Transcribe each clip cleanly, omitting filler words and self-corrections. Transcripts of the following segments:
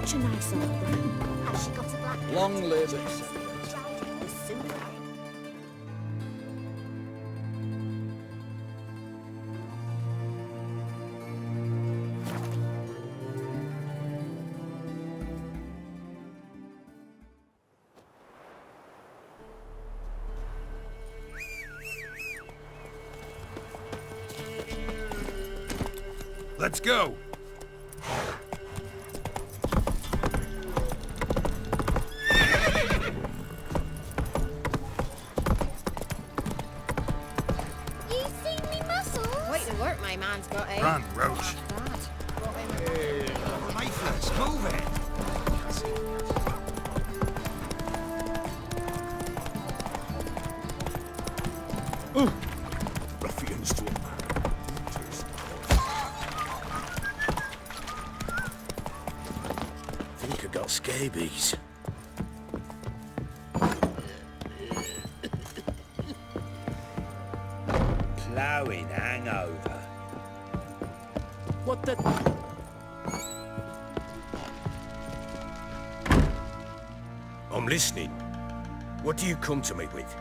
Such a nice old woman. Has she got a black cat? Long live it. Childhood was soon again. Let's go! You seen me muscles? Wait to work my man's got, eh? Run, Roach. Faithless, move it! Ruffians to a man. Think I got scabies. Ploughing hangover. What the... I'm listening. What do you come to me with?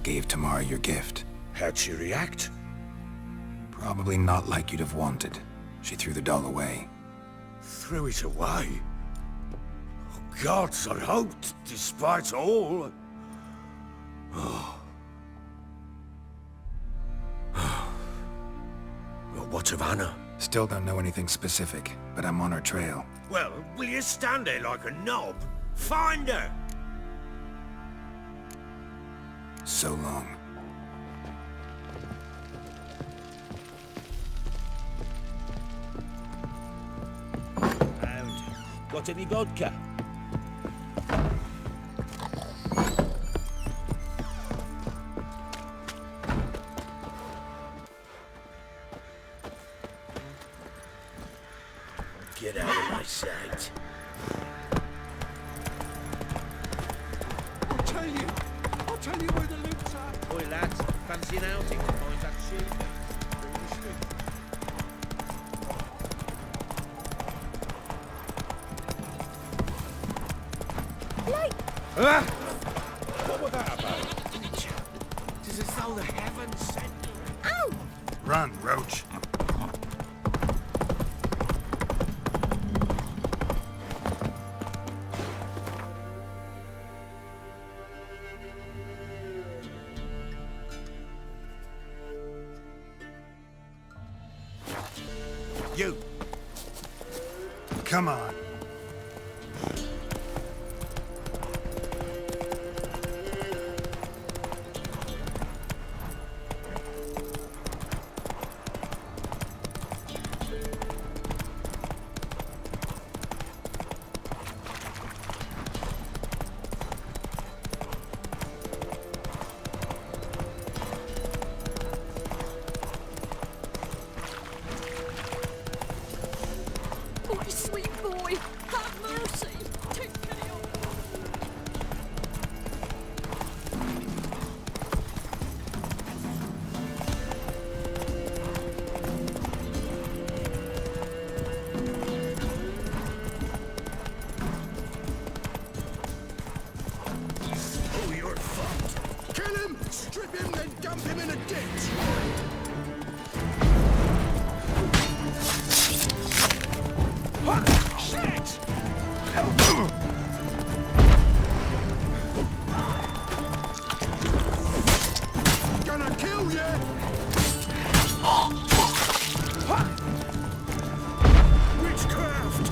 Gave Tamara your gift. How'd she react? Probably not like you'd have wanted. She threw the doll away. Threw it away? Oh, gods, I hoped, despite all. Well, what of Anna? Still don't know anything specific, but I'm on her trail. Well, will you stand there like a knob? Find her! So long. Round. Got any vodka? Get out of my sight. I'll tell you where the loot's at. Boy, lads, fancy an outing to find that sheep? Ah! What was that about? It is as though the heavens sent me. Ow! Run, Roach. You! Come on. Oh, you sweet boy. Have mercy. Take pity on me. Oh, you're fucked. Kill him! Strip him, then dump him in a ditch! Shit! Gonna kill you! Witchcraft!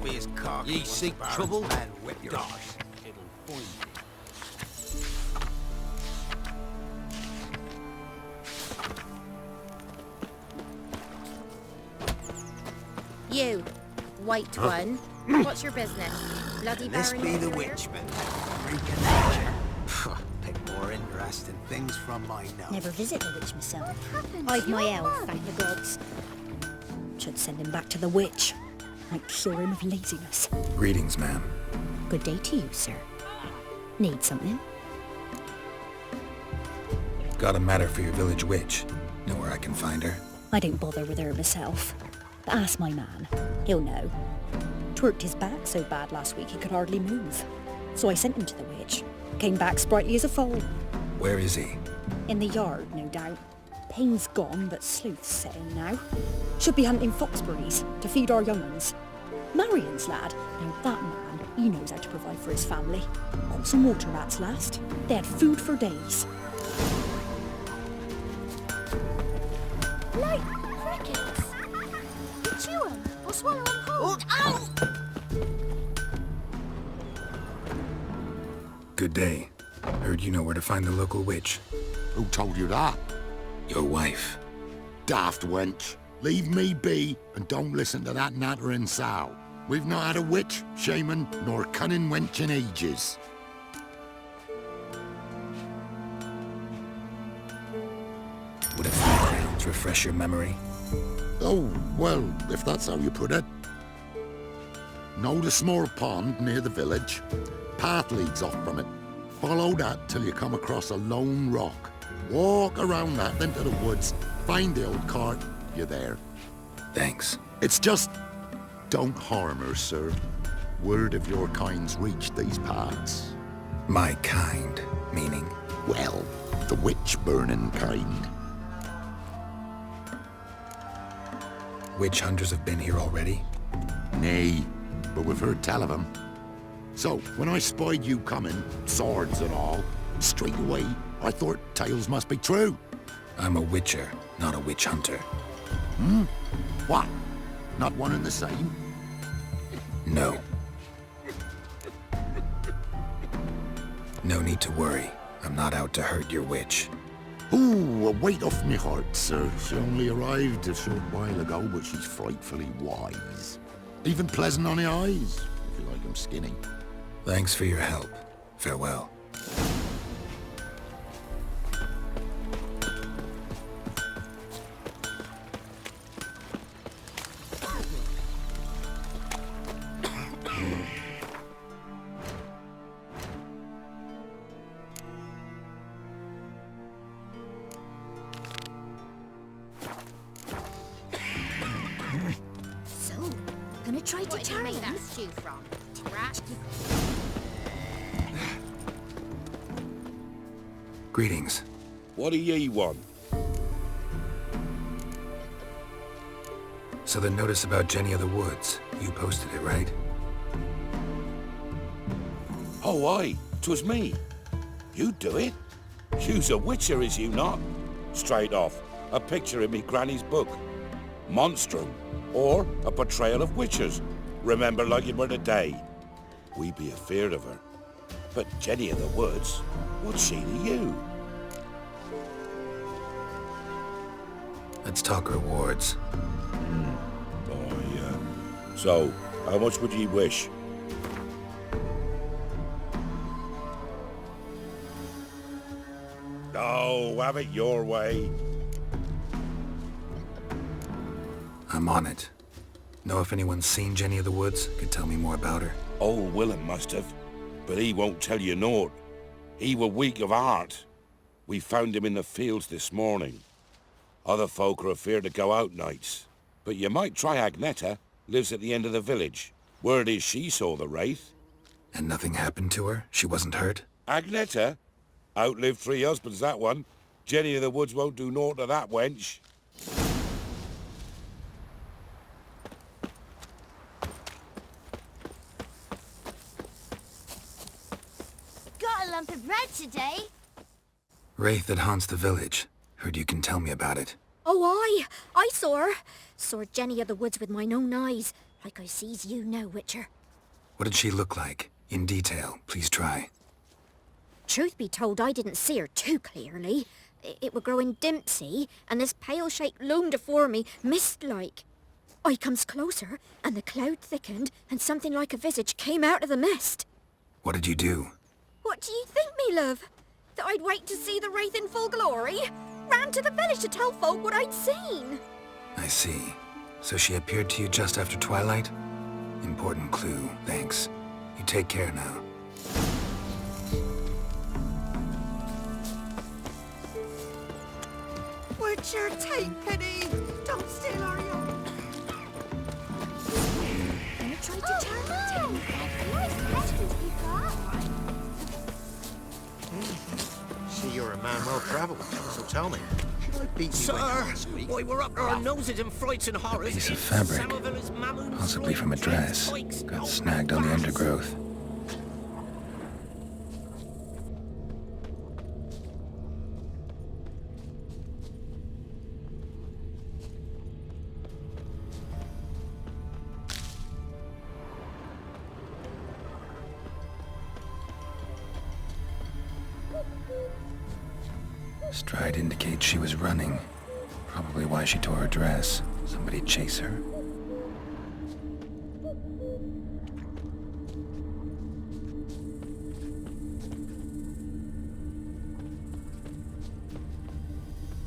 Don't be as cocky. Ye seek trouble? Man, whip your Gosh, ass. it'll find You, white one. What's your business? Bloody This Baron be the Warrior? witchman. Freak of nature. Pick more interesting things from my nose. Never visit the witch myself. happened I've to my your elf, mum? thank the gods. Should send him back to the witch. Might cure him of laziness. Greetings, ma'am. Good day to you, sir. Need something? Got a matter for your village witch. Know where I can find her? I don't bother with her myself. But ask my man. He'll know. Twerked his back so bad last week he could hardly move. So I sent him to the witch. Came back sprightly as a foal. Where is he? In the yard, no doubt. Pain's gone, but sleuth's set in now. Should be hunting foxberries to feed our young ones. Marion's lad. Now that man, he knows how to provide for his family. Caught some water rats last. They had food for days. Like crickets. You chew 'em or swallow 'em whole. Ow! Good day. Heard you know where to find the local witch. Who told you that? Your wife. Daft wench. Leave me be and don't listen to that nattering sow. We've not had a witch, shaman, nor cunning wench in ages. Would a few crowns refresh your memory? Oh, well, if that's how you put it. Know the small pond near the village? Path leads off from it. Follow that till you come across a lone rock. Walk around that into the woods, find the old cart, you're there. Thanks. It's just... don't harm her, sir. Word of your kind's reached these parts. My kind, meaning? Well, the witch-burning kind. Witch hunters have been here already? Nay, but we've heard tell of them. So, when I spied you coming, swords and all, straight away, I thought tales must be true. I'm a witcher, not a witch hunter. What? Not one and the same? No. No need to worry. I'm not out to hurt your witch. Ooh, a weight off me heart, sir. She only arrived a short while ago, but she's frightfully wise. Even pleasant on the eyes, if you like 'em skinny. Thanks for your help. Farewell. So, gonna try to What did you turn make him? that stew from? Rat? Greetings. What do ye want? So the notice about Jenny of the Woods, you posted it, right? Oh, aye, 'twas me. You do it? You's a witcher, is you not? Straight off, a picture in me granny's book. Monstrum, or a portrayal of witchers. Remember like it were today. We be afeard of her. But Jenny of the Woods, what's she to you? Let's talk rewards. Oh, yeah. So, how much would ye wish? Oh, have it your way. I'm on it. Know if anyone's seen Jenny of the Woods? Could tell me more about her. Old Willem must have, but he won't tell you naught. He were weak of heart. We found him in the fields this morning. Other folk are afeard to go out nights. But you might try Agneta, lives at the end of the village. Word is she saw the wraith. And nothing happened to her? She wasn't hurt? Agneta? Outlived 3 husbands, that one. Jenny of the Woods won't do naught to that wench. Got a lump of bread today. Wraith that haunts the village. Heard you can tell me about it. Oh, I saw her. Saw Jenny of the Woods with mine own eyes. Like I sees you now, Witcher. What did she look like? In detail, please try. Truth be told, I didn't see her too clearly. It were growing dim, see, and this pale shape loomed afore me, mist-like. I comes closer, and the cloud thickened, and something like a visage came out of the mist. What did you do? What do you think, me love? That I'd wait to see the wraith in full glory? Ran to the village to tell folk what I'd seen. I see. So she appeared to you just after twilight? Important clue, thanks. You take care now. Witcher, take pity! Don't steal our young. Gonna try to turn it in. Nice questions you've got. See, you're a man well travelled, so tell me, should I beat you Sir, last week? why we're up to our noses in frights and horrors. Piece of fabric, Somerville's Mamoon's possibly from a right, dress, spikes, got no snagged on the bats. undergrowth. Stride indicates she was running. Probably why she tore her dress. Somebody chase her.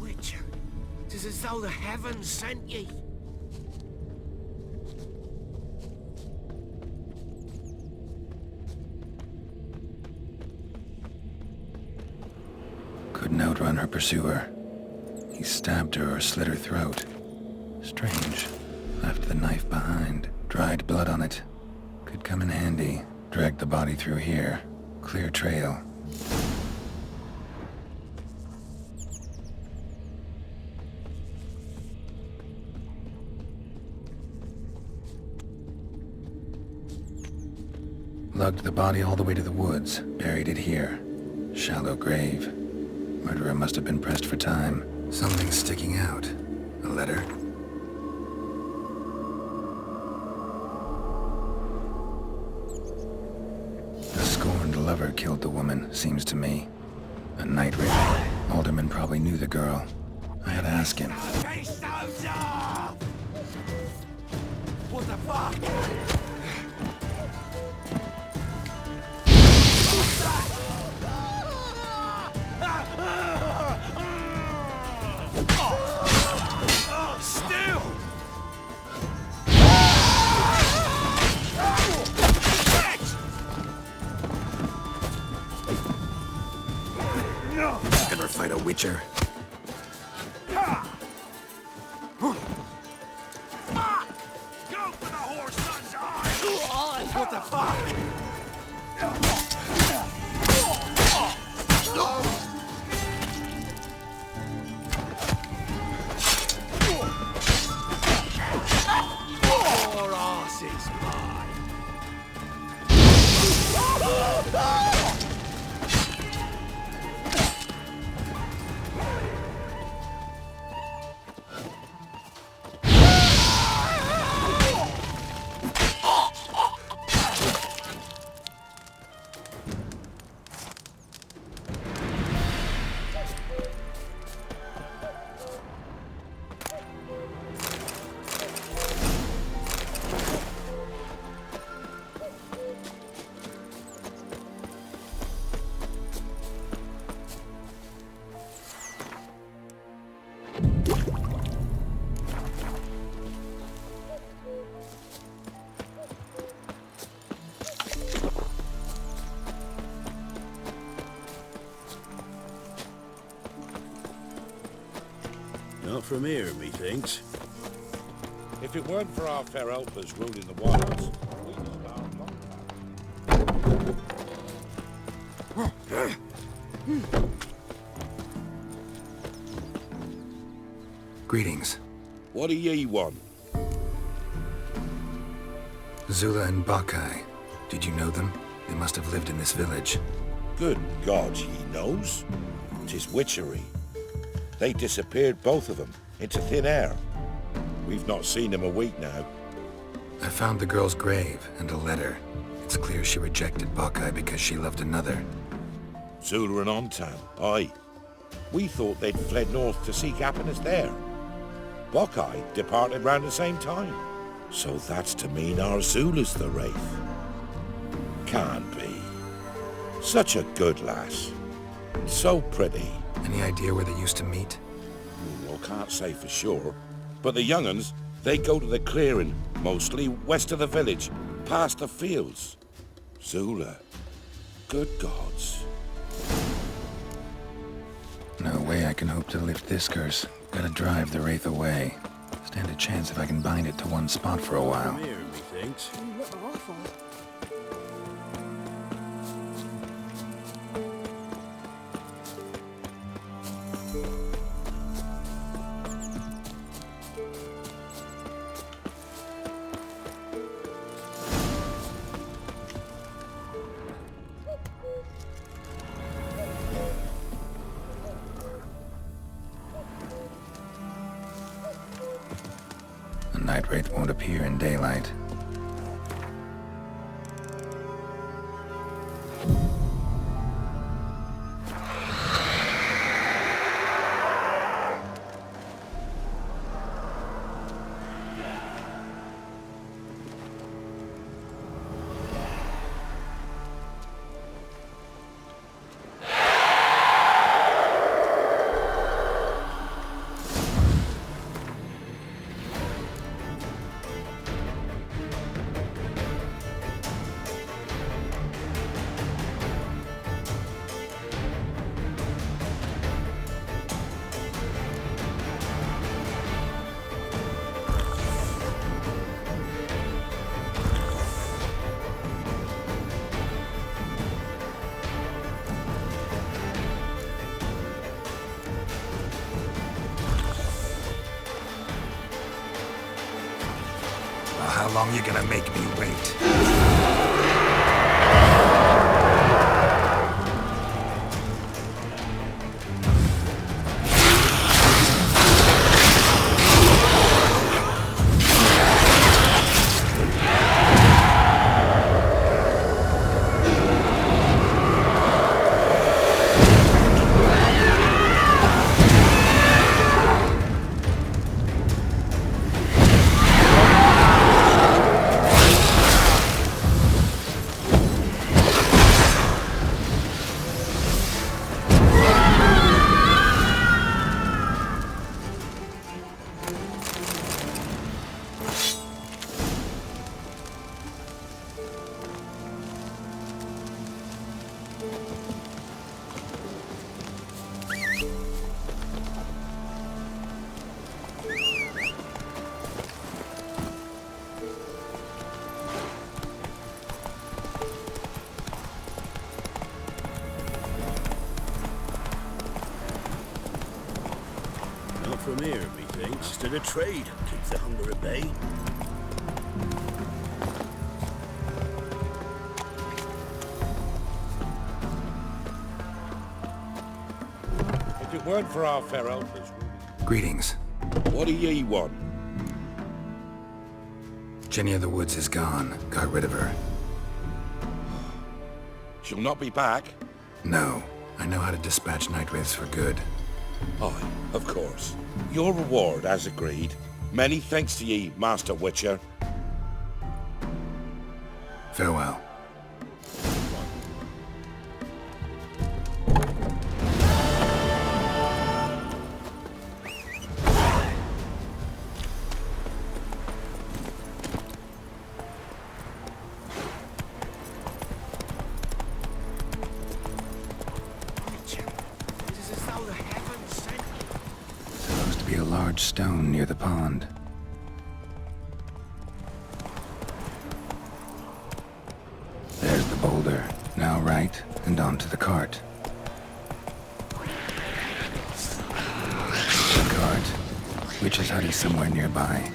Witcher, 'tis as though the heavens sent ye. Couldn't outrun her pursuer. He stabbed her or slit her throat. Strange. Left the knife behind. Dried blood on it. Could come in handy. Dragged the body through here. Clear trail. Lugged the body all the way to the woods. Buried it here. Shallow grave. Murderer must have been pressed for time. Something's sticking out. A letter? A scorned lover killed the woman, seems to me. A night raver. Alderman probably knew the girl. I had to ask him. What the fuck? Ever fight a witcher? Go for the horse son's eye! What the fuck? Your ass is mine. Not from here, methinks. If it weren't for our fair helpers ruling the waters, we'd starve long. Greetings. What do ye want? Zula and Bakai. Did you know them? They must have lived in this village. Good God, he knows. 'Tis witchery. They disappeared, both of them, into thin air. We've not seen them a week now. I found the girl's grave and a letter. It's clear she rejected Buckeye because she loved another. Zula and Omtan, aye. We thought they'd fled north to seek happiness there. Buckeye departed round the same time. So that's to mean our Zula's the wraith. Can't be. Such a good lass. So pretty. Any idea where they used to meet? Well, can't say for sure. But the young'uns, they go to the clearing, mostly west of the village, past the fields. Zula. Good gods. No way I can hope to lift this curse. Gotta drive the wraith away. Stand a chance if I can bind it to one spot for a while. From here, methinks. You look awful. The night wraith won't appear in daylight. How long you gonna make me wait? Not from here, methinks. To the trade. Keep the hunger at bay. If it weren't for our fair elders, Greetings. what do ye want? Jenny of the Woods is gone. Got rid of her. She'll not be back? No. I know how to dispatch night wraiths for good. Aye, of course. Your reward, as agreed. Many thanks to ye, Master Witcher. Farewell. Supposed to be a large stone near the pond. There's the boulder. Now right, and onto the cart. The cart. Witch's hut is somewhere nearby.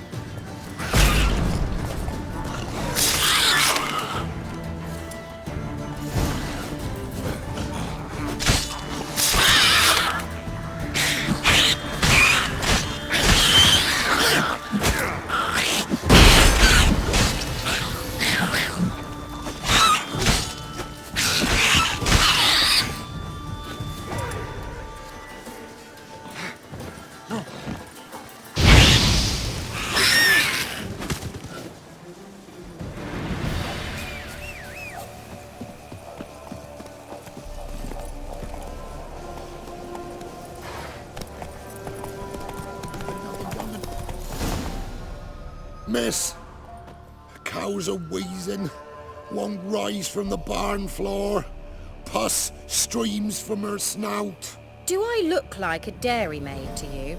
miss. Cows are wheezing, won't rise from the barn floor. Pus streams from her snout. Do I look like a dairymaid to you?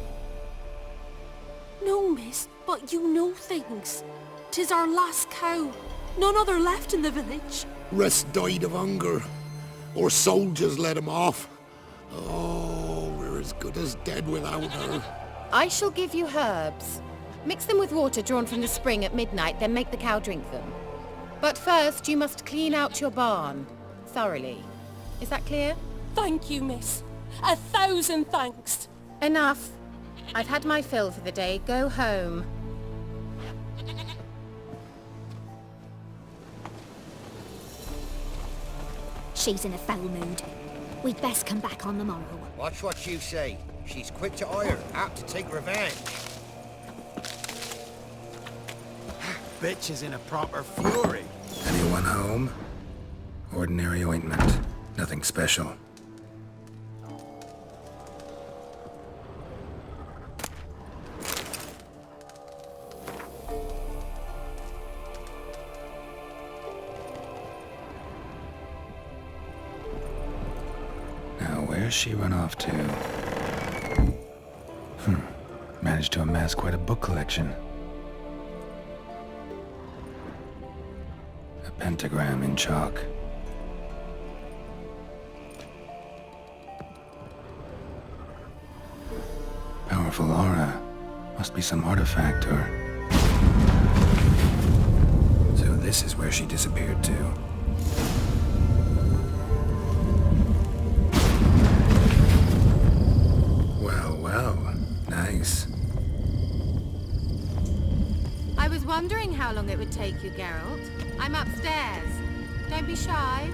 No, miss, but you know things. 'Tis our last cow. None other left in the village. Rest died of hunger, or soldiers let him off. Oh, we're as good as dead without her. I shall give you herbs. Mix them with water drawn from the spring at midnight, then make the cow drink them. But first, you must clean out your barn. Thoroughly. Is that clear? Thank you, miss. 1,000 thanks. Enough. I've had my fill for the day. Go home. She's in a foul mood. We'd best come back on the morrow. Watch what you say. She's quick to ire, apt to take revenge. Bitch is in a proper fury. Anyone home? Ordinary ointment. Nothing special. Now, where's she run off to? Managed to amass quite a book collection. A pentagram in chalk. Powerful aura. Must be some artifact or... So this is where she disappeared to. Well, well. Nice. I was wondering how long it would take you, Geralt. I'm upstairs. Don't be shy.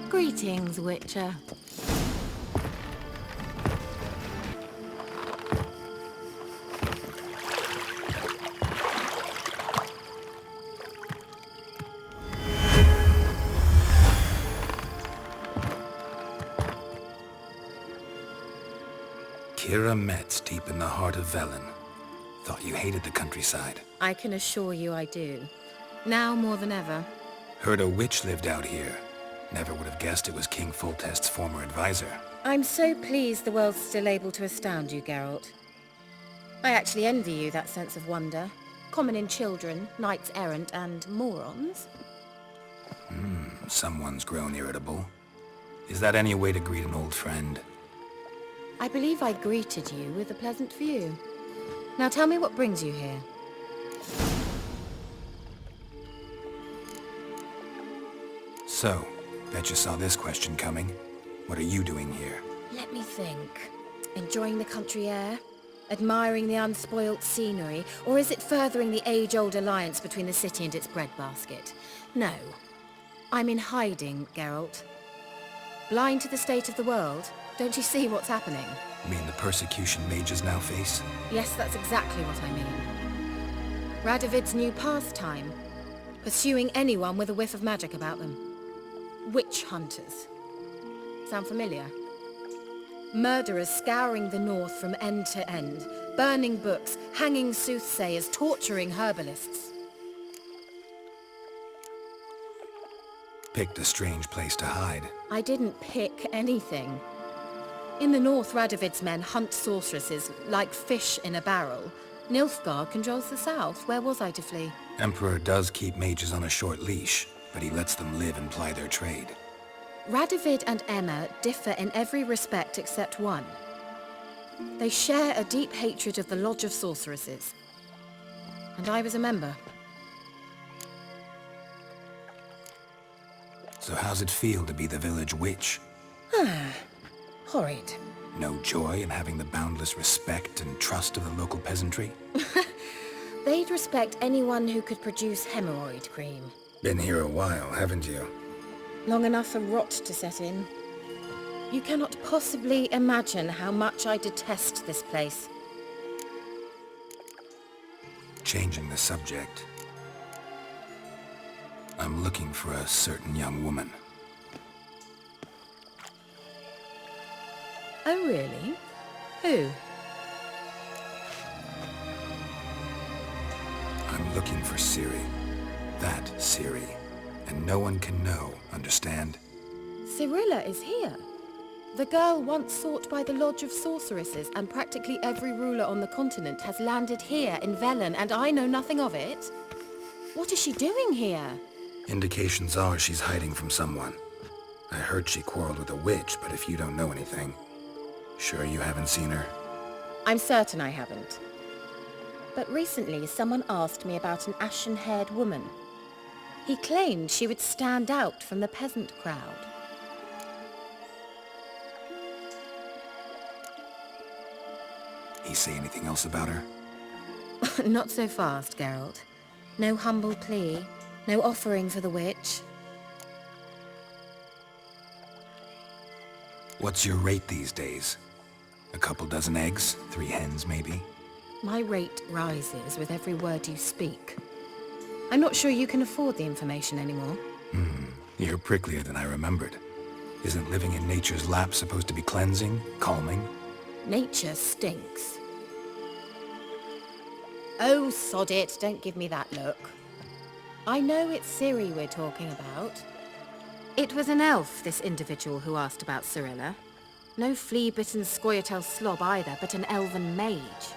Greetings, Witcher. Keira Metz, deep in the heart of Velen. Thought you hated the countryside. I can assure you I do. Now more than ever. Heard a witch lived out here. Never would have guessed it was King Foltest's former advisor. I'm so pleased the world's still able to astound you, Geralt. I actually envy you that sense of wonder. Common in children, knights errant, and morons. Someone's grown irritable. Is that any way to greet an old friend? I believe I greeted you with a pleasant view. Now tell me what brings you here. So, bet you saw this question coming. What are you doing here? Let me think. Enjoying the country air? Admiring the unspoilt scenery? Or is it furthering the age-old alliance between the city and its breadbasket? No. I'm in hiding, Geralt. Blind to the state of the world? Don't you see what's happening? You mean the persecution mages now face? Yes, that's exactly what I mean. Radovid's new pastime. Pursuing anyone with a whiff of magic about them. Witch hunters. Sound familiar? Murderers scouring the north from end to end, burning books, hanging soothsayers, torturing herbalists. Picked a strange place to hide. I didn't pick anything. In the north, Radovid's men hunt sorceresses like fish in a barrel. Nilfgaard controls the south. Where was I to flee? Emperor does keep mages on a short leash, but he lets them live and ply their trade. Radovid and Emma differ in every respect except one. They share a deep hatred of the Lodge of Sorceresses. And I was a member. So how's it feel to be the village witch? Horrid. No joy in having the boundless respect and trust of the local peasantry? They'd respect anyone who could produce hemorrhoid cream. Been here a while, haven't you? Long enough for rot to set in. You cannot possibly imagine how much I detest this place. Changing the subject. I'm looking for a certain young woman. Oh, really? Who? I'm looking for Ciri. That Ciri. And no one can know, understand? Cirilla is here. The girl once sought by the Lodge of Sorceresses, and practically every ruler on the continent has landed here in Velen, and I know nothing of it. What is she doing here? Indications are she's hiding from someone. I heard she quarreled with a witch, but if you don't know anything, sure you haven't seen her? I'm certain I haven't. But recently someone asked me about an ashen-haired woman. He claimed she would stand out from the peasant crowd. He say anything else about her? Not so fast, Geralt. No humble plea, no offering for the witch. What's your rate these days? A couple dozen eggs? 3 hens, maybe? My rate rises with every word you speak. I'm not sure you can afford the information anymore. You're pricklier than I remembered. Isn't living in nature's lap supposed to be cleansing, calming? Nature stinks. Oh, sod it, don't give me that look. I know it's Ciri we're talking about. It was an elf, this individual who asked about Cirilla. No flea-bitten Scoia'tael slob either, but an elven mage.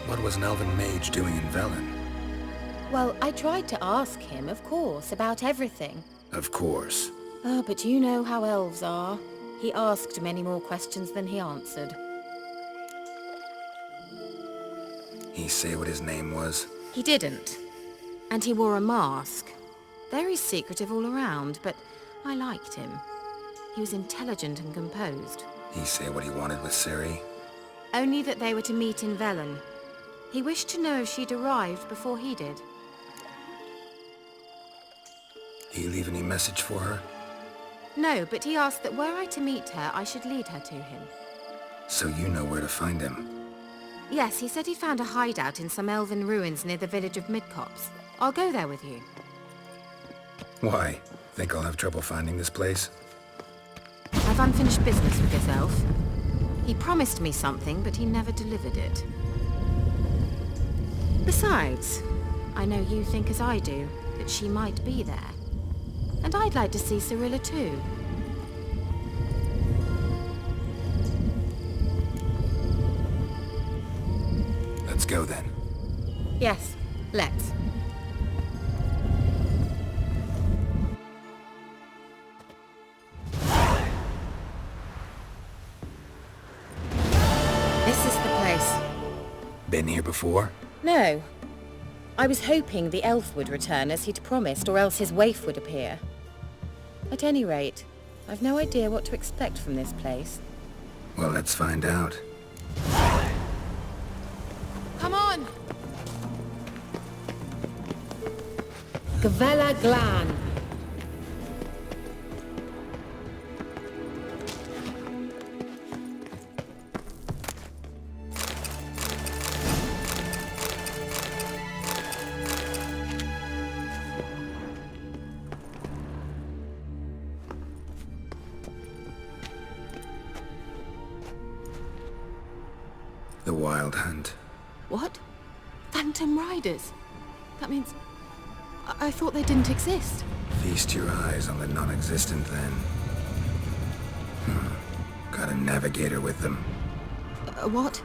What was an elven mage doing in Velen? Well, I tried to ask him, of course, about everything. Of course. Oh, but you know how elves are. He asked many more questions than he answered. He say what his name was? He didn't. And he wore a mask. Very secretive all around, but I liked him. He was intelligent and composed. He say what he wanted with Ciri? Only that they were to meet in Velen. He wished to know if she'd arrived before he did. He leave any message for her? No, but he asked that were I to meet her, I should lead her to him. So you know where to find him? Yes, he said he found a hideout in some elven ruins near the village of Midcopse. I'll go there with you. Why? Think I'll have trouble finding this place? I've unfinished business with this elf. He promised me something, but he never delivered it. Besides, I know you think as I do, that she might be there. And I'd like to see Cirilla too. Let's go then. Yes, let's. This is the place. Been here before? No. I was hoping the elf would return as he'd promised, or else his waif would appear. At any rate, I've no idea what to expect from this place. Well, let's find out. Come on! Gavella Glan. The Wild Hunt. What? Phantom Riders? That means... I thought they didn't exist. Feast your eyes on the non-existent then. Got a navigator with them. What?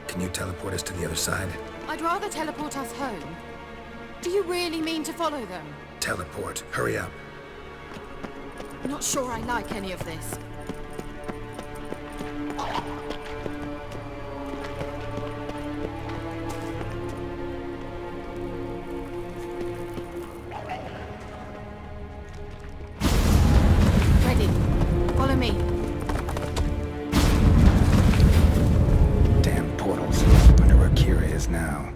Can you teleport us to the other side? I'd rather teleport us home. Do you really mean to follow them? Teleport. Hurry up. Not sure I like any of this. Ready. Follow me. Damn portals. Wonder where Keira is now.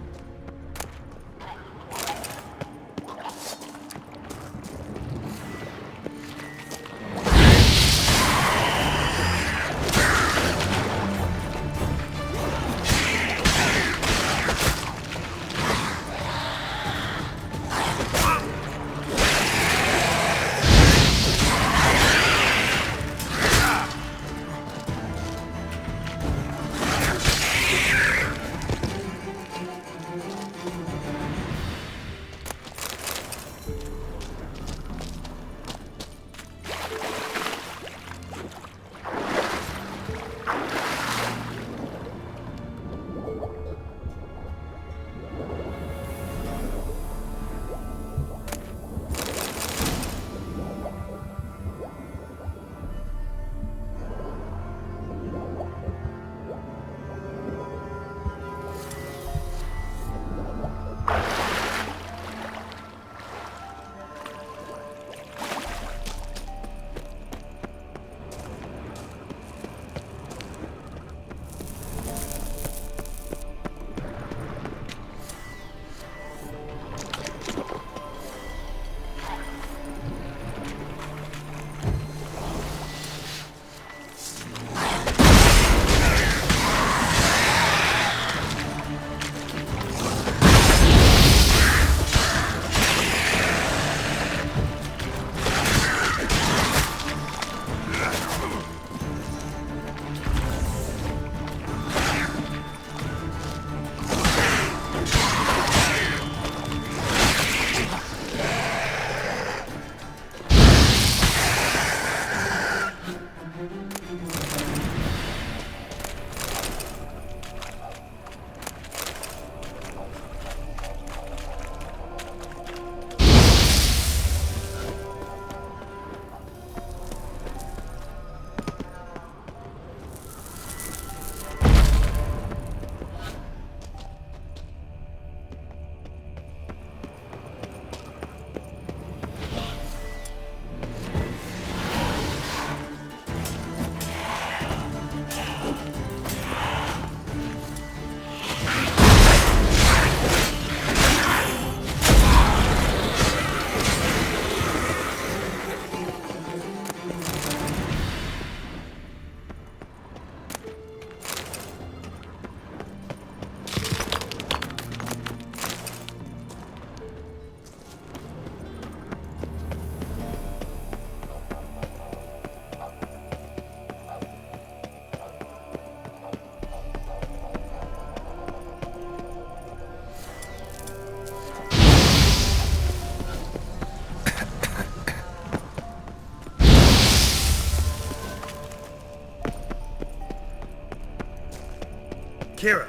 Keira!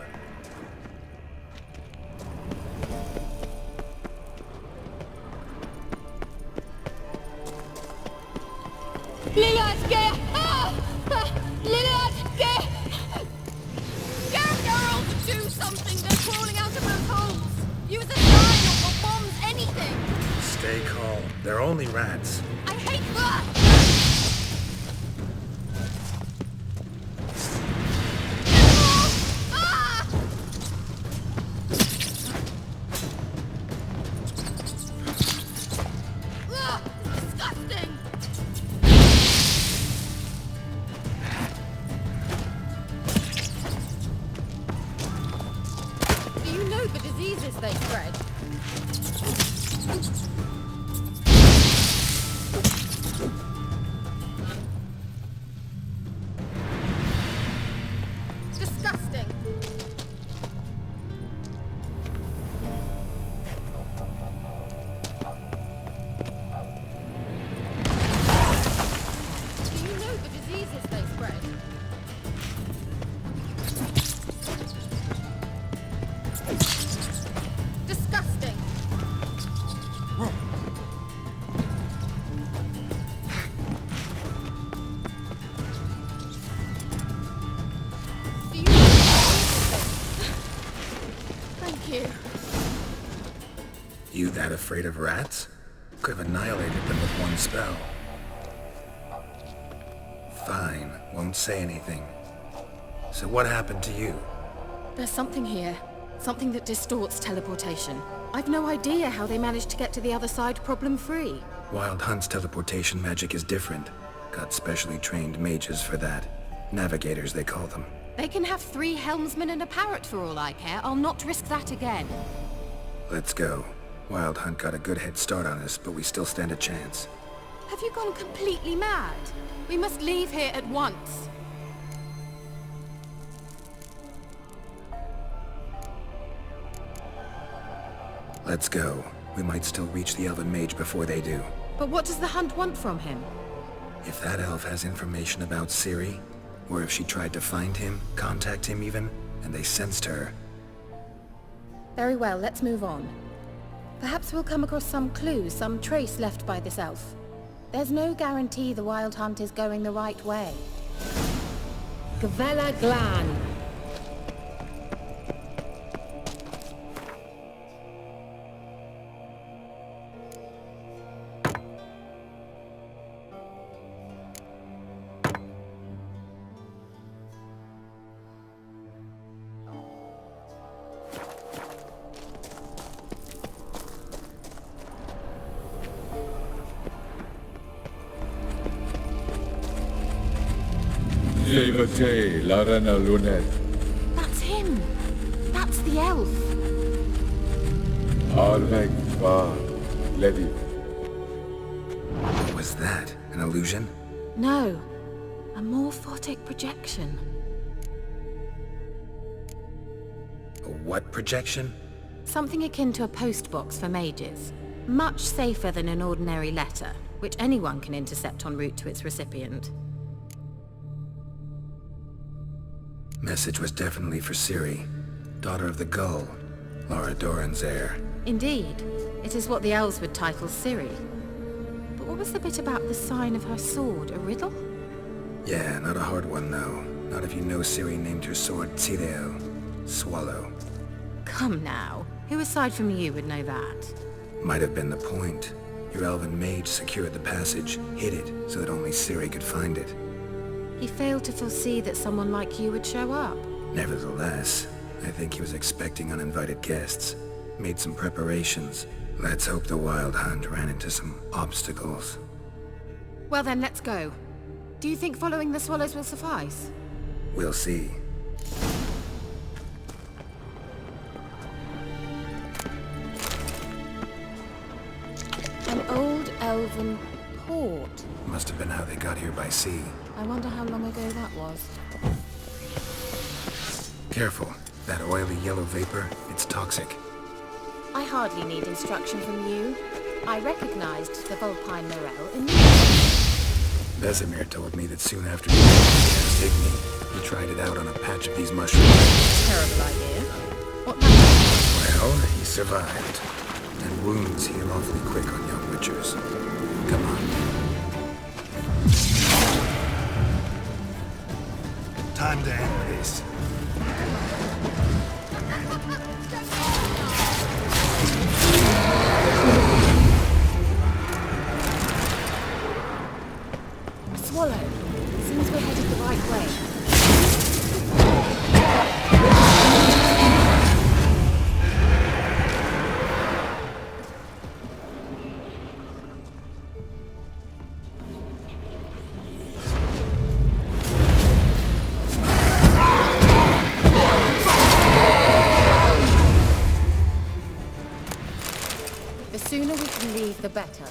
Liliad, get! Liliad, get! Girl, do something! They're crawling out of those holes! Use a sign or bombs, anything! Stay calm. They're only rats. I hate that! Disgusting! Do you know the diseases they spread? Disgusting! Do you know the diseases they spread? Disgusting! Do you Thank you. You that afraid of rats? Could have annihilated them with one spell. Fine, won't say anything. So what happened to you? There's something here. Something that distorts teleportation. I've no idea how they managed to get to the other side problem-free. Wild Hunt's teleportation magic is different. Got specially trained mages for that. Navigators, they call them. They can have 3 helmsmen and a parrot for all I care. I'll not risk that again. Let's go. Wild Hunt got a good head start on us, but we still stand a chance. Have you gone completely mad? We must leave here at once. Let's go. We might still reach the Elven Mage before they do. But what does the Hunt want from him? If that elf has information about Ciri, or if she tried to find him, contact him even, and they sensed her. Very well, let's move on. Perhaps we'll come across some clue, some trace left by this elf. There's no guarantee the Wild Hunt is going the right way. Gavella Glan. That's him! That's the elf! What was that? An illusion? No. A morphotic projection. A what projection? Something akin to a postbox for mages. Much safer than an ordinary letter, which anyone can intercept en route to its recipient. Message was definitely for Ciri, daughter of the Gull, Lara Doran's heir. Indeed. It is what the elves would title Ciri. But what was the bit about the sign of her sword? A riddle? Yeah, not a hard one though. Not if you know Ciri named her sword Tideo, Swallow. Come now. Who aside from you would know that? Might have been the point. Your elven mage secured the passage, hid it, so that only Ciri could find it. He failed to foresee that someone like you would show up. Nevertheless, I think he was expecting uninvited guests. Made some preparations. Let's hope the Wild Hunt ran into some obstacles. Well then, let's go. Do you think following the swallows will suffice? We'll see. An old elven port. Must have been how they got here by sea. I wonder how long ago that was. Careful. That oily yellow vapor, it's toxic. I hardly need instruction from you. I recognized the Vulpine Morel in Vesemir told me that soon after you cast Igni, He tried it out on a patch of these mushrooms. Terrible idea. What happened? Well, he survived. And wounds heal awfully quick on young witchers. Come on. Time to end this. Swallow. Seems we're headed the right way. The sooner we can leave, the better.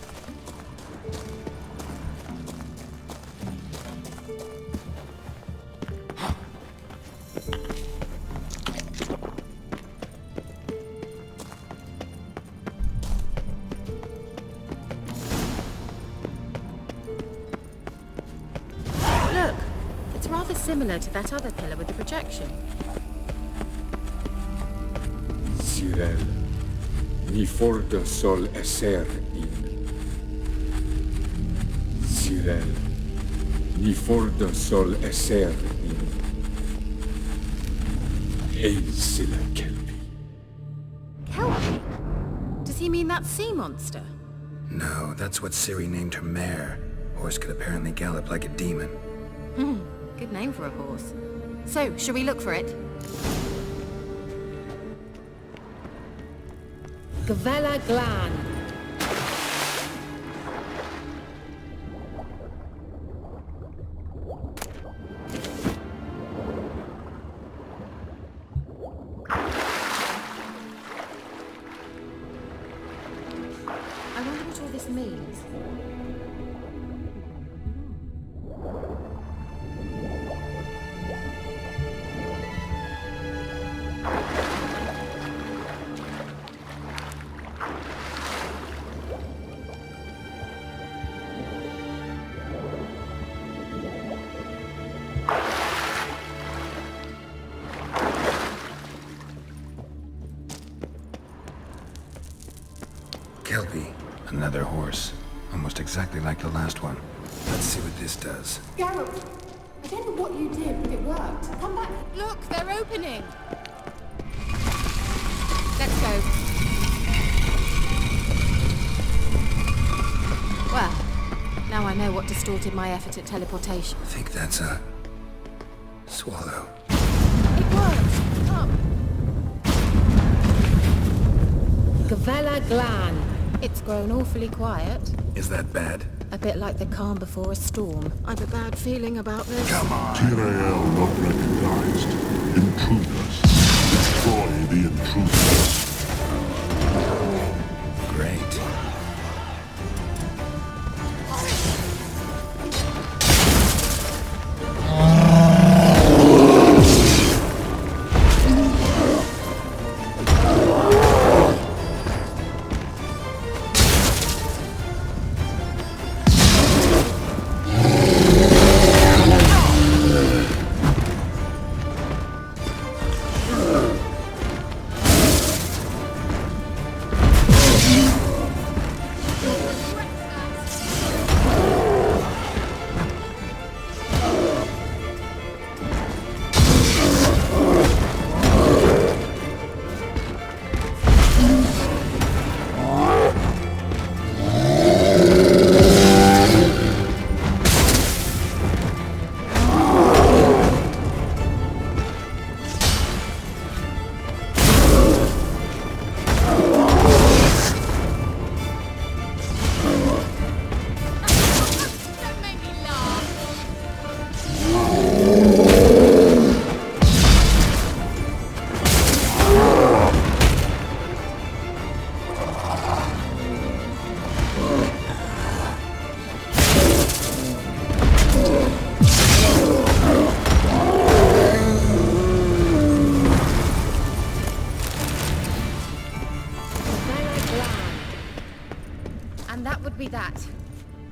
Look, it's rather similar to that other pillar with the projection. Cyril, ni forte sol esser in. Cyril, ni forte sol esser in. Hail Silla Kelpie. Kelpie? Does he mean that sea monster? No, that's what Ciri named her mare. Horse could apparently gallop like a demon. Good name for a horse. So, shall we look for it? Gavella Glan. I wonder what all this means. Kelpie. Another horse. Almost exactly like the last one. Let's see what this does. Geralt, I don't know what you did, but it worked. Come back. Look, they're opening. Let's go. Well, now I know what distorted my effort at teleportation. I think that's a... swallow. It works. Come. Gavella Glan. It's grown awfully quiet. Is that bad? A bit like the calm before a storm. I've a bad feeling about this. Come on! Tyrael not recognized. Intruders. Destroy the intruders. Great.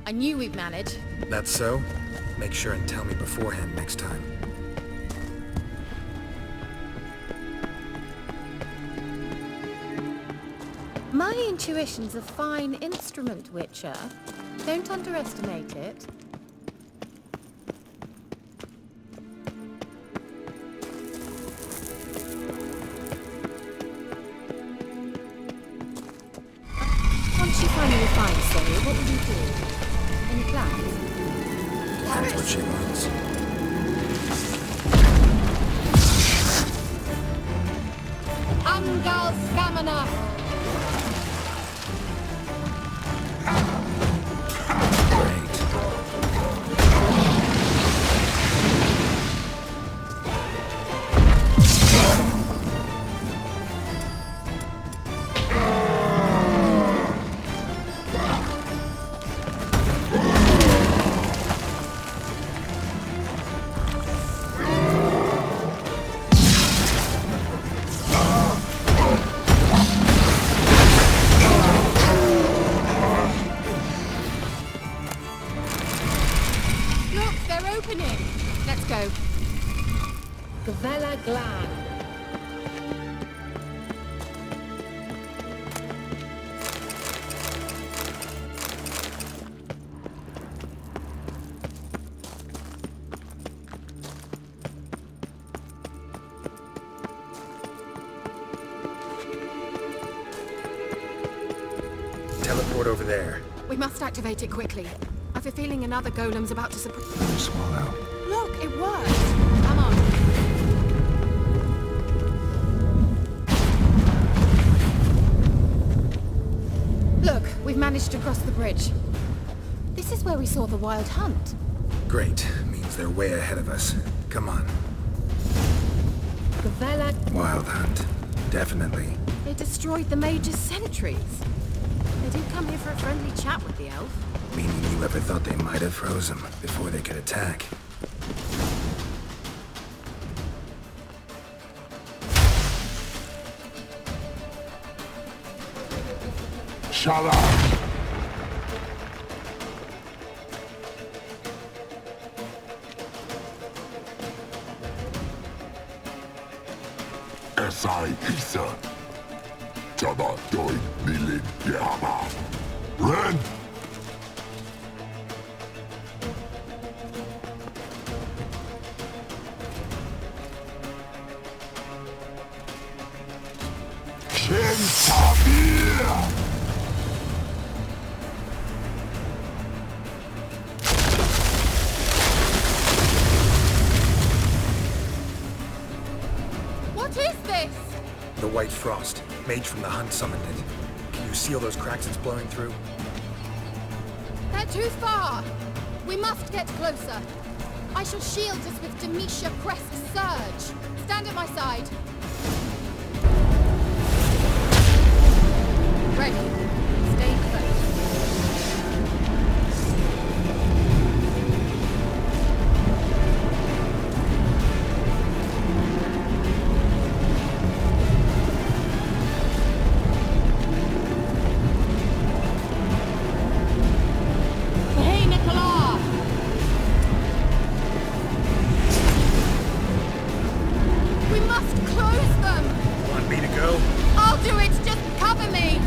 I knew we'd manage. That's so? Make sure and tell me beforehand next time. My intuition's a fine instrument, Witcher. Don't underestimate it. Once you finally find Zoe, what will you do? Any plans? That's what she wants. Angal Stamina! Let's go. Gavella Glan. Teleport over there. We must activate it quickly. I have a feeling another golem's about to Swallow. Look, it worked! Come on. Look, we've managed to cross the bridge. This is where we saw the wild hunt. Great. Means they're way ahead of us. Come on. Gavella... Wild hunt. Definitely. They destroyed the Mage's sentries. They did come here for a friendly chat with the elf. Meaning you ever thought they might have froze them before they could attack? Shut up! Esai Isa. Jabba Doi Milin Yama. Ren! What is this? The White Frost. Mage from the hunt summoned it. Can you seal those cracks it's blowing through? They're too far. We must get closer. I shall shield us with Demetia Crest Surge. Stand at my side. Ready. Stay close. Hey, Nicola! We must close them! Want me to go? I'll do it! Just cover me!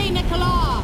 Hey, Nicola!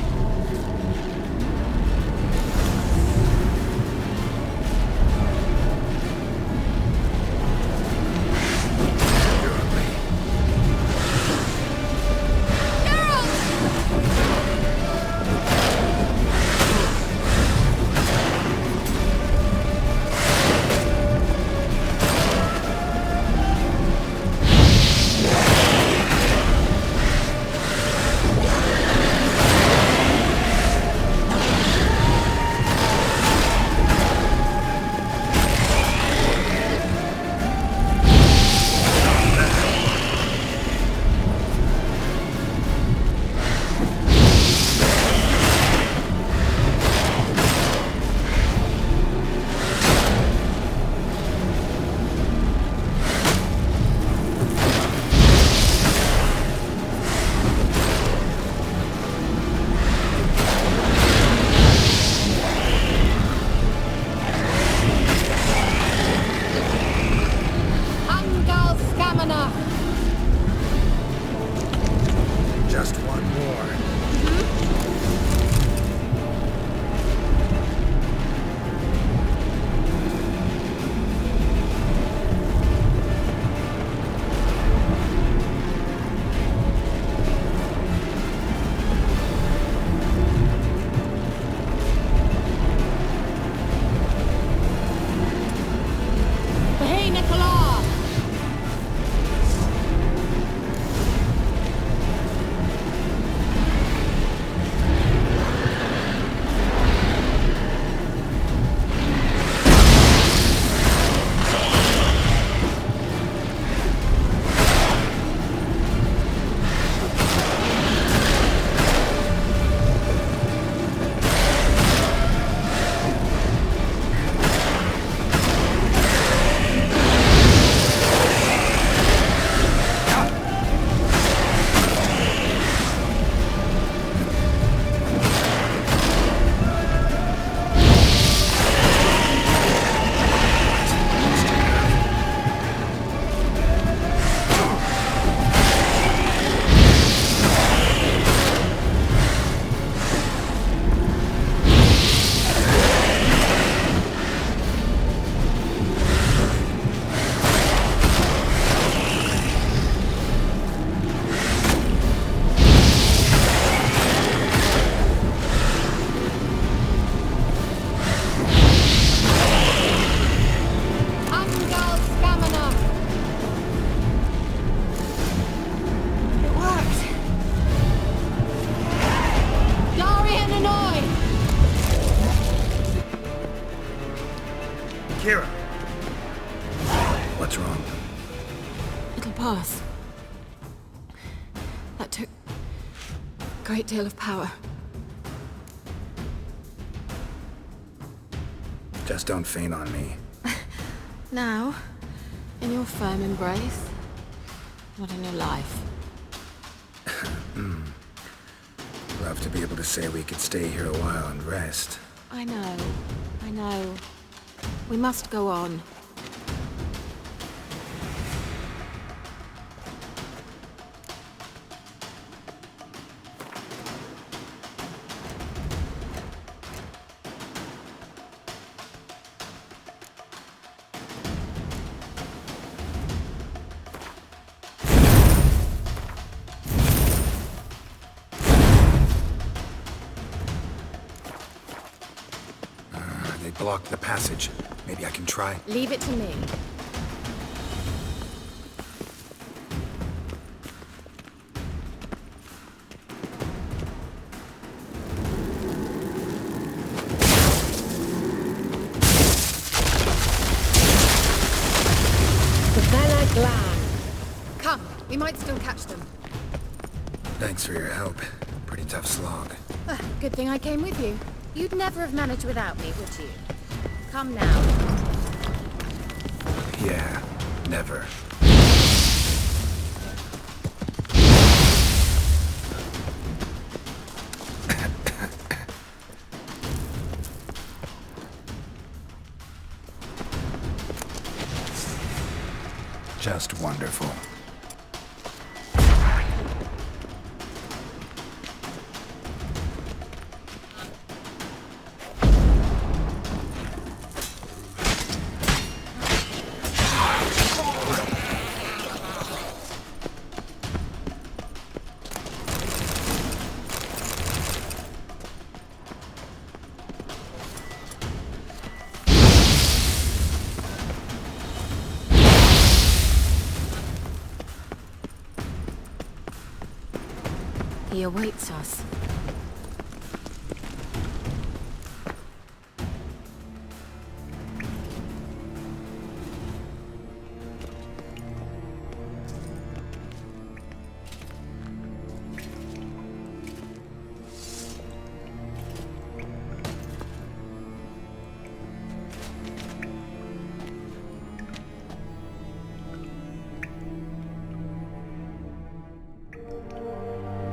Just one more. Hey, Nicola! Keira! What's wrong? It'll pass. That took a great deal of power. Just don't faint on me. Now, in your firm embrace, not in your life. Love to be able to say we could stay here a while and rest. I know. We must go on. They blocked the passage. Maybe I can try. Leave it to me. Come, we might still catch them. Thanks for your help. Pretty tough slog. Good thing I came with you. You'd never have managed without me, would you? Come now. Yeah, never. Just wonderful. awaits us.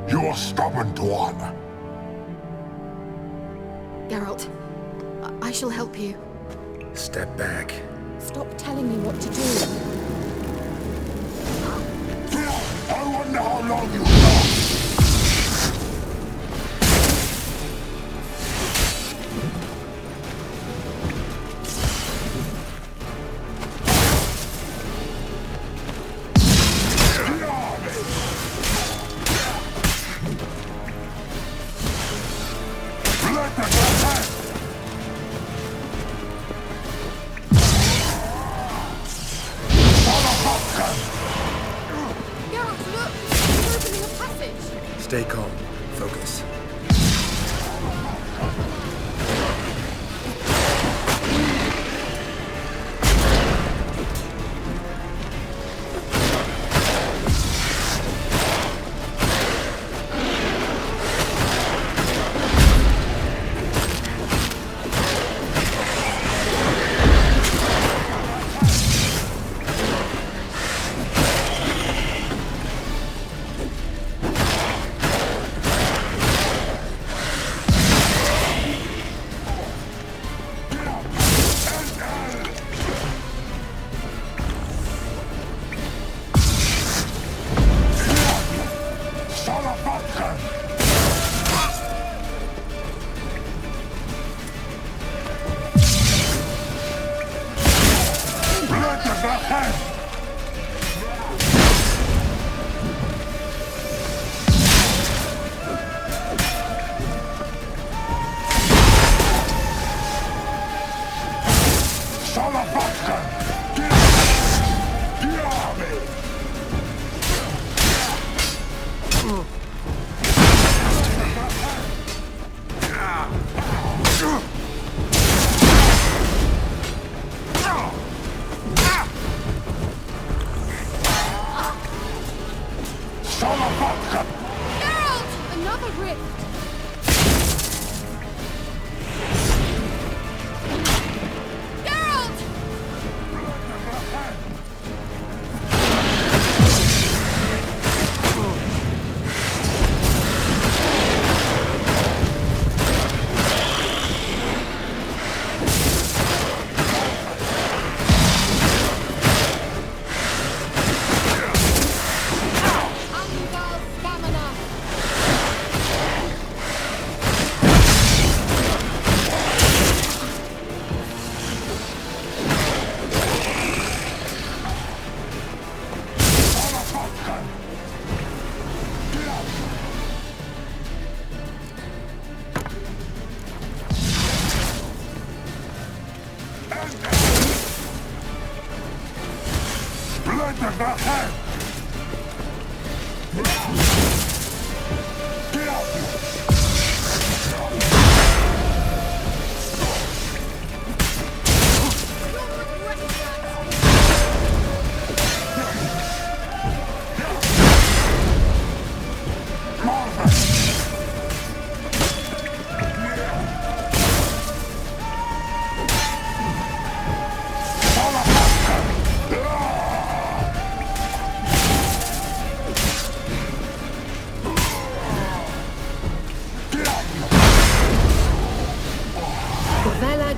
You're stubborn one. Geralt, I shall help you. Step back. Stop telling me what to do. I wonder how long you last. Stay calm. Focus.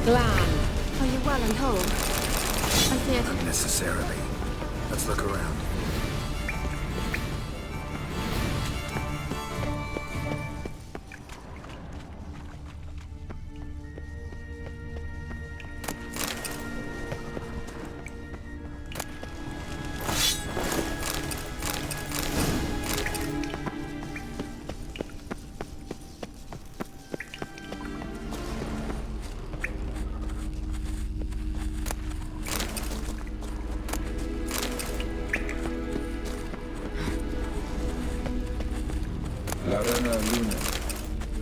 Are you well and whole? I feared. Not necessarily. Let's look around. Luna.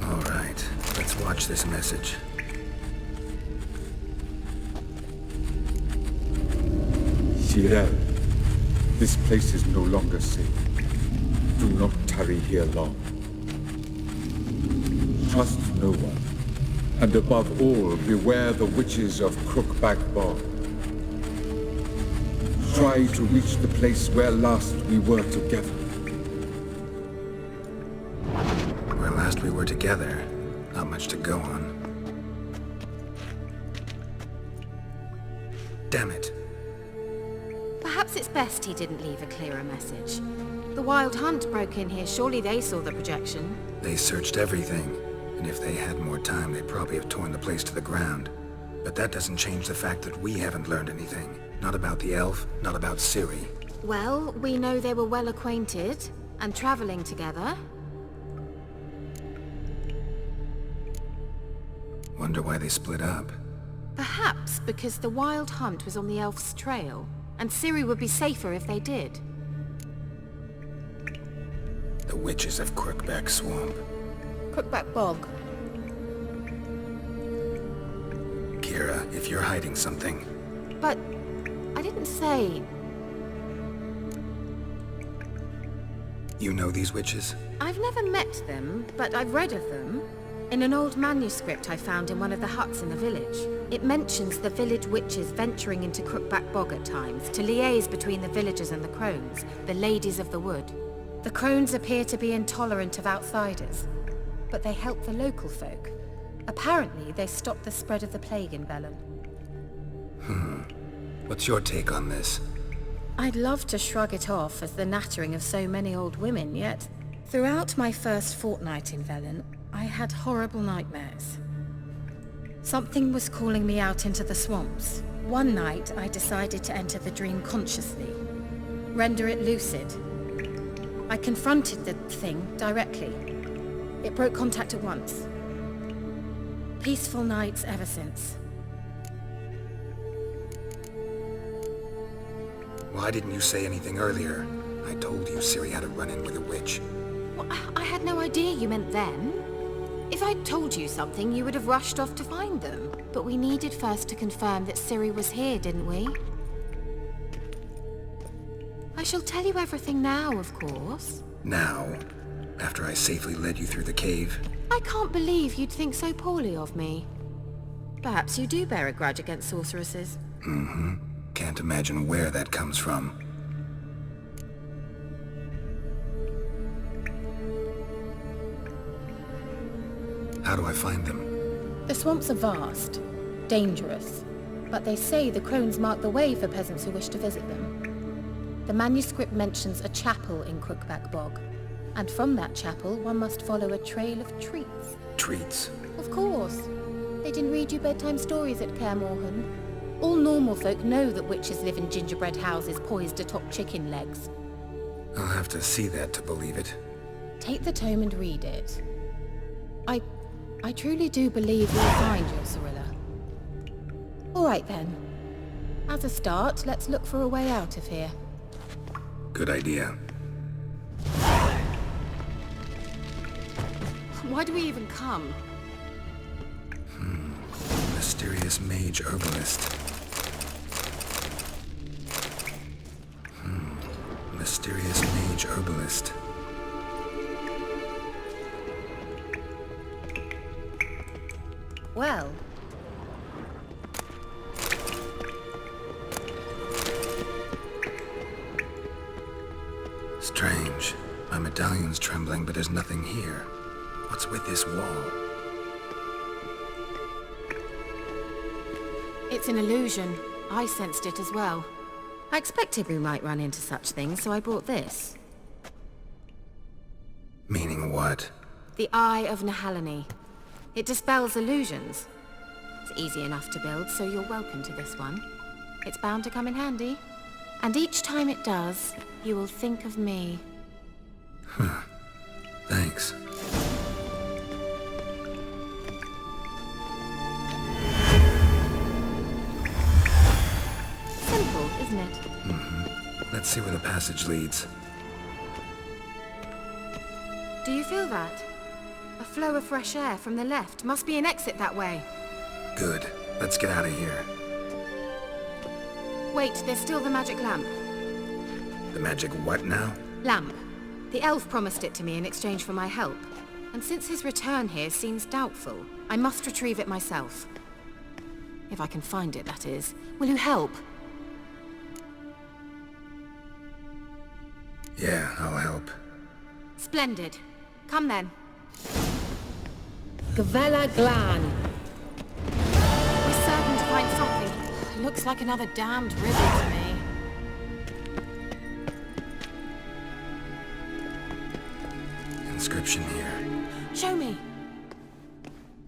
All right, let's watch this message. Cyril, this place is no longer safe. Do not tarry here long. Trust no one. And above all, beware the witches of Crookback Bog. Try to reach the place where last we were together. Where last we were together, not much to go on. Damn it. Perhaps it's best he didn't leave a clearer message. The Wild Hunt broke in here. Surely they saw the projection. They searched everything, and if they had more time, they'd probably have torn the place to the ground. But that doesn't change the fact that we haven't learned anything. Not about the elf, not about Ciri. Well, we know they were well acquainted and traveling together. Wonder why they split up. Perhaps because the Wild Hunt was on the elf's trail, and Ciri would be safer if they did. The witches of Crookback Swamp. Crookback Bog. Keira, if you're hiding something... But I didn't say... You know these witches? I've never met them, but I've read of them. In an old manuscript I found in one of the huts in the village. It mentions the village witches venturing into Crookback Bog at times to liaise between the villagers and the crones, the ladies of the wood. The crones appear to be intolerant of outsiders, but they help the local folk. Apparently, they stopped the spread of the plague in Velen. What's your take on this? I'd love to shrug it off as the nattering of so many old women, yet throughout my first fortnight in Velen, I had horrible nightmares. Something was calling me out into the swamps. One night, I decided to enter the dream consciously, render it lucid. I confronted the thing directly. It broke contact at once. Peaceful nights ever since. Why didn't you say anything earlier? I told you Ciri had a run-in with a witch. Well, I had no idea you meant them. If I'd told you something, you would have rushed off to find them. But we needed first to confirm that Ciri was here, didn't we? I shall tell you everything now, of course. Now? After I safely led you through the cave? I can't believe you'd think so poorly of me. Perhaps you do bear a grudge against sorceresses. Mm-hmm. Can't imagine where that comes from. How do I find them? The swamps are vast, dangerous, but they say the crones mark the way for peasants who wish to visit them. The manuscript mentions a chapel in Crookback Bog, and from that chapel one must follow a trail of treats. Treats? Of course. They didn't read you bedtime stories at Kaer Morhen. All normal folk know that witches live in gingerbread houses poised atop chicken legs. I'll have to see that to believe it. Take the tome and read it. I truly do believe you'll find your Cirilla. All right then. As a start, let's look for a way out of here. Good idea. Why do we even come? Mysterious mage herbalist. Mysterious mage herbalist. Well. Strange. My medallion's trembling, but there's nothing here. What's with this wall? It's an illusion. I sensed it as well. I expected we might run into such things, so I brought this. Meaning what? The Eye of Nehaleni. It dispels illusions. It's easy enough to build, so you're welcome to this one. It's bound to come in handy. And each time it does, you will think of me. Thanks. Simple, isn't it? Let's see where the passage leads. Do you feel that? A flow of fresh air from the left. Must be an exit that way. Good. Let's get out of here. Wait, there's still the magic lamp. The magic what now? Lamp. The elf promised it to me in exchange for my help. And since his return here seems doubtful, I must retrieve it myself. If I can find it, that is. Will you help? Yeah, I'll help. Splendid. Come then. Gavella Glan. We're certain to find something. Looks like another damned riddle to me. Inscription here. Show me.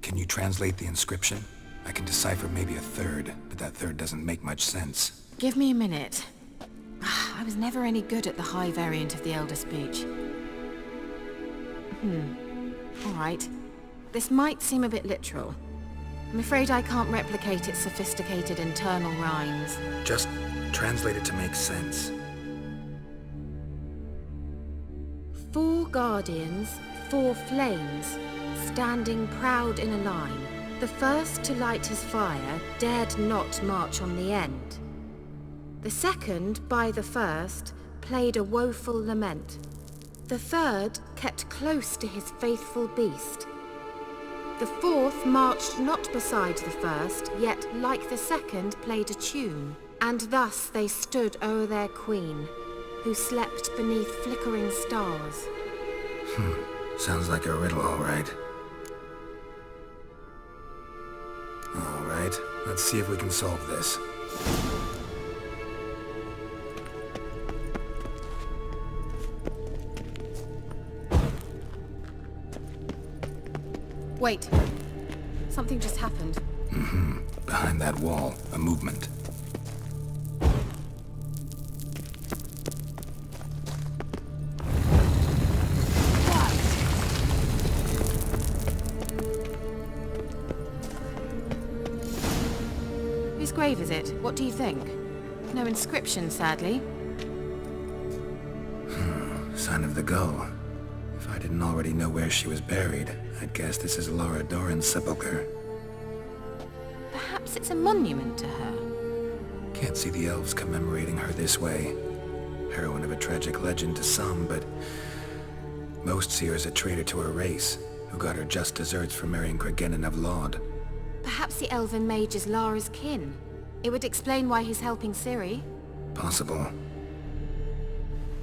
Can you translate the inscription? I can decipher maybe a third, but that third doesn't make much sense. Give me a minute. I was never any good at the high variant of the Elder speech. All right. This might seem a bit literal. I'm afraid I can't replicate its sophisticated internal rhymes. Just translate it to make sense. 4 guardians, 4 flames, standing proud in a line. The first to light his fire dared not march on the end. The second, by the first, played a woeful lament. The third kept close to his faithful beast. The fourth marched not beside the first, yet like the second played a tune. And thus they stood o'er their queen, who slept beneath flickering stars. Sounds like a riddle, all right. All right, let's see if we can solve this. Wait. Something just happened. Behind that wall, a movement. Whose grave is it? What do you think? No inscription, sadly. Sign of the gull. If I didn't already know where she was buried, I'd guess this is Laura Doran's sepulcher. Perhaps it's a monument to her. Can't see the elves commemorating her this way. Heroine of a tragic legend to some, but most see her as a traitor to her race, who got her just deserts for marrying Cregennan of Laud. Perhaps the elven mage is Lara's kin. It would explain why he's helping Ciri. Possible.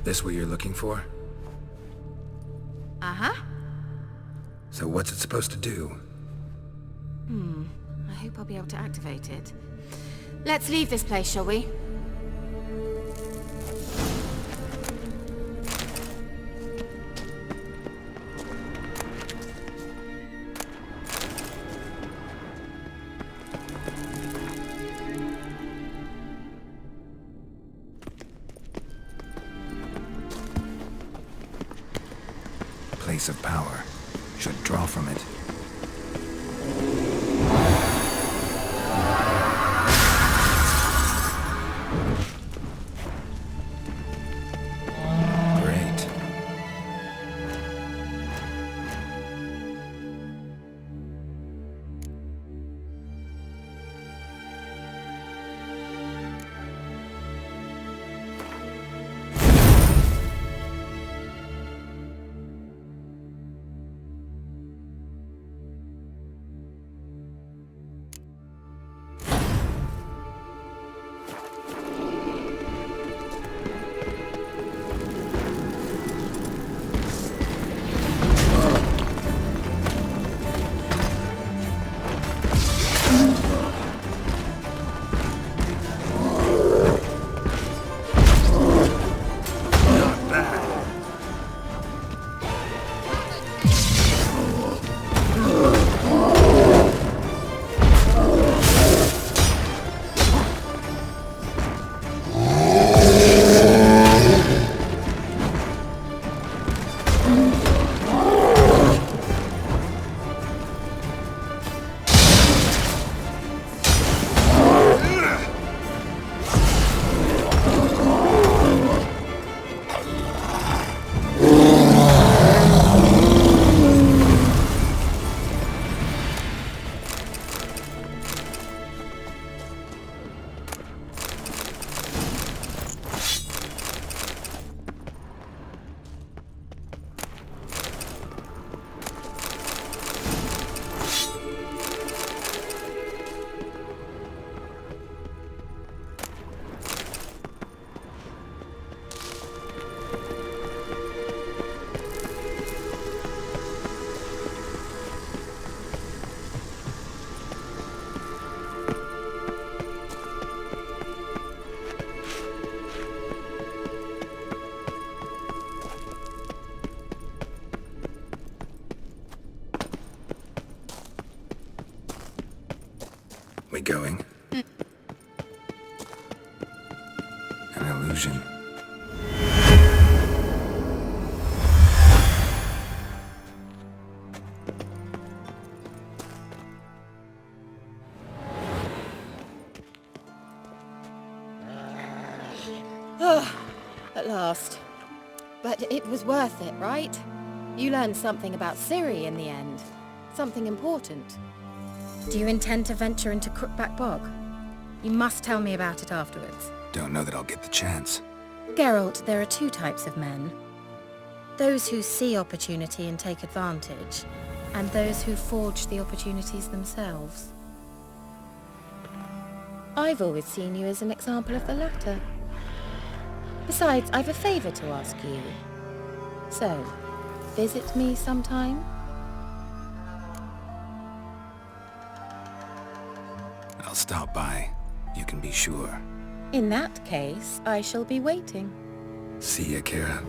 This what you're looking for? Uh-huh. So what's it supposed to do? I hope I'll be able to activate it. Let's leave this place, shall we? Place of power. Should draw from it. Great. we going? An illusion. At last. But it was worth it, right? You learned something about Ciri in the end. Something important. Do you intend to venture into Crookback Bog? You must tell me about it afterwards. Don't know that I'll get the chance. Geralt, there are two types of men. Those who see opportunity and take advantage, and those who forge the opportunities themselves. I've always seen you as an example of the latter. Besides, I've a favour to ask you. So, visit me sometime? I'll stop by. You can be sure. In that case, I shall be waiting. See ya, Keira.